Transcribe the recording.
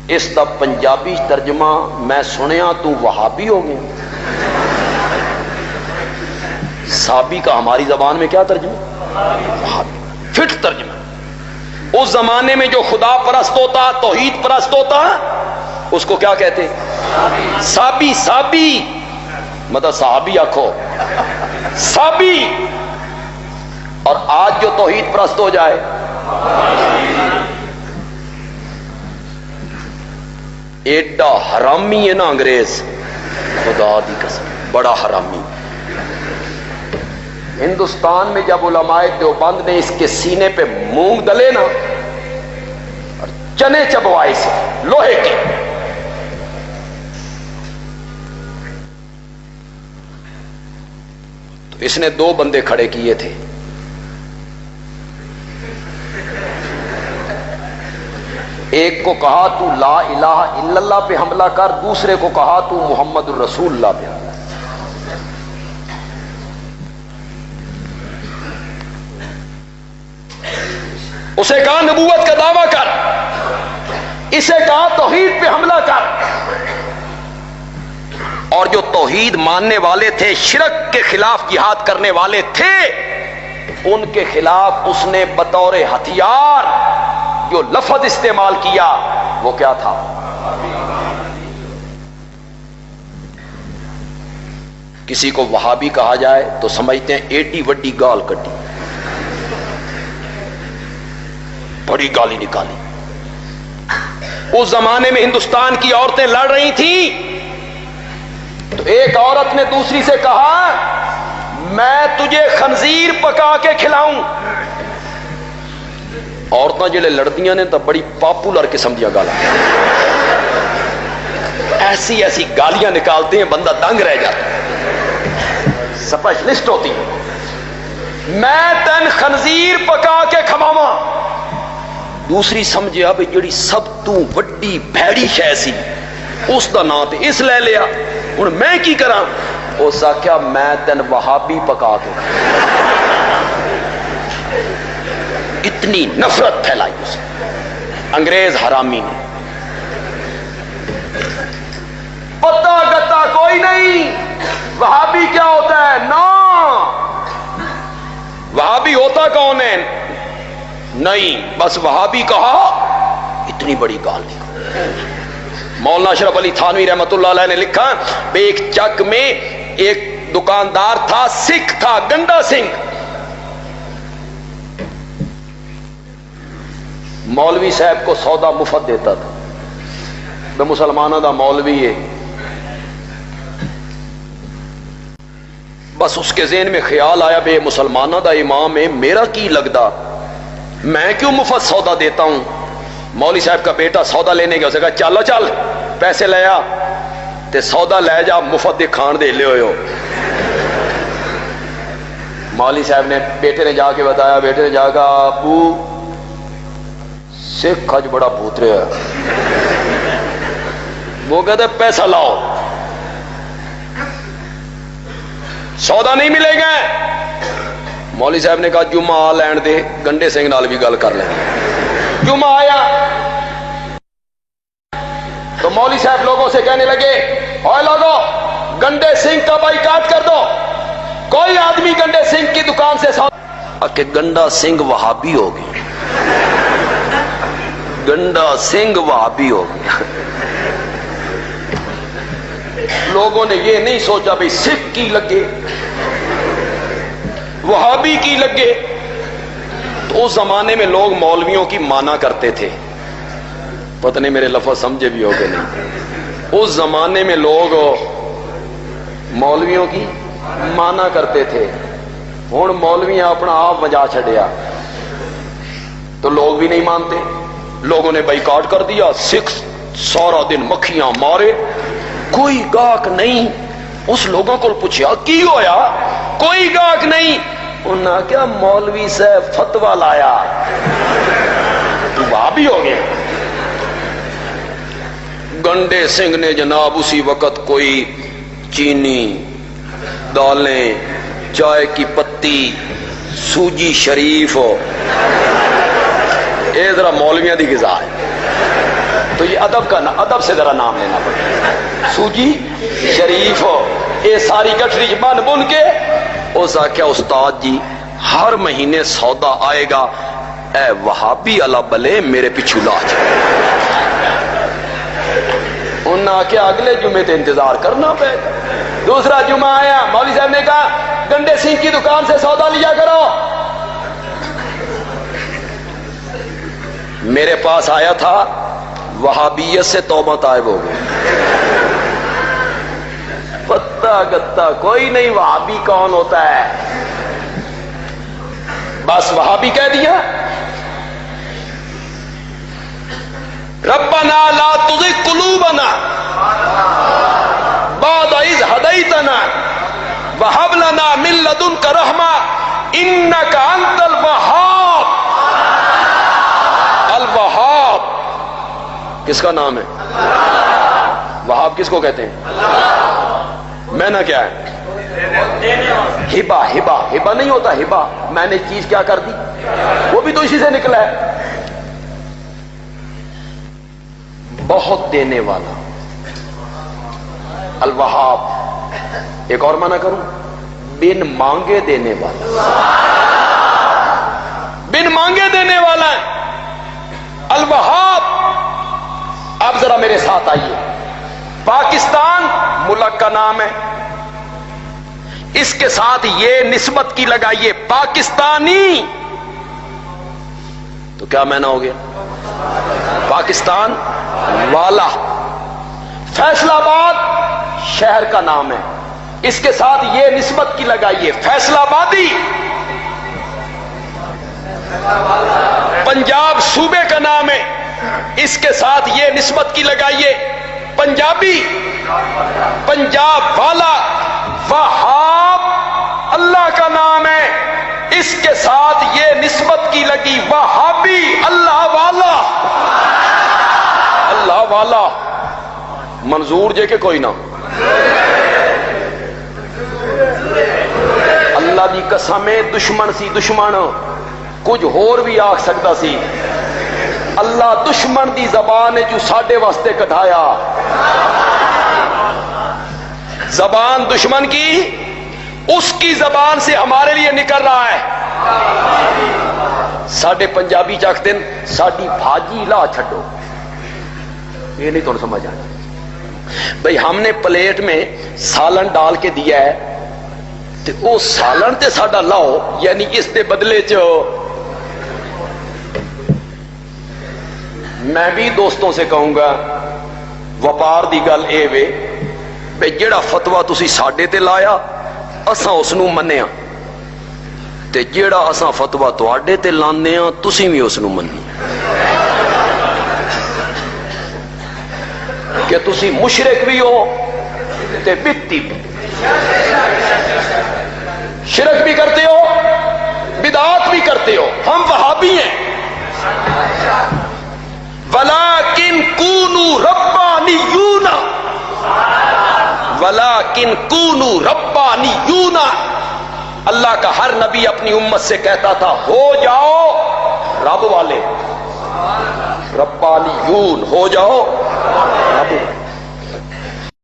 اس دا پنجابی ترجمہ میں سنیا تو وہابی ہو گیا۔ صحابی کا ہماری زبان میں کیا ترجمہ؟ وہابی، فٹ ترجمہ۔ اس زمانے میں جو خدا پرست ہوتا، توحید پرست ہوتا، اس کو کیا کہتے؟ صحابی۔ صحابی مطلب صحابی آکھو، صحابی۔ اور آج جو توحید پرست ہو جائے، ایڈا حرامی ہے نا انگریز، خدا دی قسم بڑا حرامی۔ ہندوستان میں جب علماء دیوبند نے اس کے سینے پہ مونگ ڈلے نا اور چنے چبوائے سے لوہے کے، تو اس نے دو بندے کھڑے کیے تھے، ایک کو کہا تو لا الہ الا اللہ پہ حملہ کر، دوسرے کو کہا تو محمد الرسول اللہ پہ حملہ۔ اسے کہا نبوت کا دعویٰ کر، اسے کہا توحید پہ حملہ کر۔ اور جو توحید ماننے والے تھے، شرک کے خلاف جہاد کرنے والے تھے، ان کے خلاف اس نے بطور ہتھیار جو لفظ استعمال کیا وہ کیا تھا؟ کسی کو وہابی کہا جائے تو سمجھتے ہیں ایڈی وڈی گال کٹی، بڑی گالی نکالی۔ اس زمانے میں ہندوستان کی عورتیں لڑ رہی تھیں تو ایک عورت نے دوسری سے کہا میں تجھے خنزیر پکا کے کھلاؤں۔ عورتیں جڑے لڑدیاں نے تو بڑی پاپولر قسم دیا گالیاں، ایسی ایسی گالیاں نکالتے ہیں بندہ دنگ رہ جاتا ہے، سپیشلسٹ ہوتی ہیں۔ میں تین خنزیر پکا کے کھواواں۔ دوسری سمجھیا بھی جڑی سب تو وڈی بھیڑی شے سی اس دا نام تے اس لے لیا، ہن میں کی کراں؟ اس آکھیا میں تین وہابی پکا کے۔ اتنی نفرت پھیلائی اس نے انگریز حرامی نے۔ پتہ گتا کوئی نہیں وہابی کیا ہوتا ہے، نا وہابی ہوتا کون ہے؟ نہیں، بس وہابی کہا اتنی بڑی گال نکال۔ مولانا اشرف علی تھانوی رحمۃ اللہ علیہ نے لکھا بے ایک چک میں ایک دکاندار تھا، سکھ تھا، گنڈا سنگھ۔ مولوی صاحب کو سودا مفت دیتا تھا، میں مسلمانوں دا مولوی ہے۔ بس اس کے ذہن میں خیال آیا بے مسلمانوں دا امام ہے، میرا کی لگدا، میں کیوں مفت سودا دیتا ہوں؟ مولوی صاحب کا بیٹا سودا لینے گیا، اسے کہا چلو چل پیسے لے آ تے سودا لے جا، مفت دے کھان دے لے ہوئے ہو۔ مولوی صاحب نے بیٹے نے جا کے بتایا، بیٹے نے جا کے ابو سکھ اج بڑا بھوت رہا ہے۔ وہ کہتے پیسہ لاؤ، سودا نہیں ملے گا۔ مولوی صاحب نے کہا جمعہ آ لین دے، گنڈے سنگھ نال بھی گل کر لیں۔ جمعہ آیا تو مولوی صاحب لوگوں سے کہنے لگے اوے لوگو گنڈے سنگھ کا بائیکاٹ کر دو، کوئی آدمی گنڈے سنگھ کی دکان سے سودا کہ گنڈا سنگھ وہابی ہو گیا، گنڈا سنگھ وہابی ہو گیا۔ لوگوں نے یہ نہیں سوچا بھئی سکھ کی لگے، وہابی کی لگے۔ تو اس زمانے میں لوگ مولویوں کی مانا کرتے تھے، پتہ نہیں میرے لفظ سمجھے بھی ہو کہ نہیں۔ اس زمانے میں لوگ مولویوں کی مانا کرتے تھے، ہن مولویاں اپنا آپ وجا چھڈیا تو لوگ بھی نہیں مانتے، لوگوں نے بائیکاٹ کر دیا۔ سکھ سارا دن مکھیاں مارے، کوئی گاہک نہیں۔ اس لوگوں کو پوچھا کی ہویا، کوئی گاہک نہیں۔ انہوں نے کیا مولوی صاحب فتویٰ لایا، تو وہابی ہو گیا۔ گنڈے سنگھ نے جناب اسی وقت کوئی چینی، دالیں، چائے کی پتی، سوجی شریف، اے ذرا مولویاں دی غذا ہے، تو یہ ادب کا ادب سے ذرا نام لینا پڑتا. سوجی شریف یہ ساری گٹھری بن بن کے اس آخیا استاد جی ہر مہینے سودا آئے گا, اے وہابی اللہ بلے میرے پیچھے لا جائے. انہوں نے آخیا اگلے جمعے تے انتظار کرنا پڑے گا. دوسرا جمعہ آیا, مولوی صاحب نے کہا گنڈے سنگھ کی دکان سے سودا لیا کرو. میرے پاس آیا تھا, وہابیت سے توبہ طائب ہو گئی. پتا گتا کوئی نہیں وہابی کون ہوتا ہے, بس وہابی کہہ دیا. ربنا لا تزغ قلوبنا بعد اذ ہدیتنا وہب لنا من لدنک رحمہ انک انت الوہاب. الوہاب کس کا نام ہے؟ وہاب کس کو کہتے ہیں؟ میں نہ کیا ہے؟ ہبا. ہبا ہبا نہیں ہوتا, ہبا میں نے چیز کیا کر دی, وہ بھی تو اسی سے نکلا ہے. بہت دینے والا الوہاب. ایک اور معنی کروں, بن مانگے دینے والا. بن مانگے دینے والا ہے الوہاب. اب ذرا میرے ساتھ آئیے. پاکستان ملک کا نام ہے, اس کے ساتھ یہ نسبت کی لگائیے پاکستانی, تو کیا معنی ہو گیا؟ پاکستان والا. فیصلہ آباد شہر کا نام ہے, اس کے ساتھ یہ نسبت کی لگائیے فیصلہ آبادی. پنجاب صوبے کا نام ہے, اس کے ساتھ یہ نسبت کی لگائیے پنجابی. پنجاب والا. وہاب اللہ کا نام ہے, اس کے ساتھ یہ نسبت کی لگی وہابی. اللہ والا. اللہ والا منظور جے کہ کوئی نہ. اللہ دی قسم دشمن سی دشمن کچھ ہور بھی آکھ سکتا سی. اللہ دشمن دی زبان جو ساڈے واسطے کٹھایا. زبان دشمن کی اس کی زبان سے ہمارے لیے نکل رہا ہے. ساڈے پنجابی چاک دن ساڈی بھاجی لا چھڈو, یہ نہیں تو سمجھ آنا. بھئی ہم نے پلیٹ میں سالن ڈال کے دیا ہے تو وہ سالن تے ساڈا لاؤ, یعنی اس دے بدلے چ. میں بھی دوستوں سے کہوں گا وپار دی گل اے وے بھئی جیڑا فتویٰ تسی ساڈے تے لایا اساں اس نو منیا, تے جیڑا اساں فتویٰ تواڈے تے لاندے ہاں تسی بھی اس نو منی. کہ تسی مشرک بھی ہو تے بدتی بھی, شرک بھی کرتے ہو بدعات بھی کرتے ہو. ہم وہابی ہیں. ولیکن کونوا ربانیون, ولیکن کونوا ربانیون. اللہ کا ہر نبی اپنی امت سے کہتا تھا ہو جاؤ رب والے. ربانیون ہو جاؤ رب والے.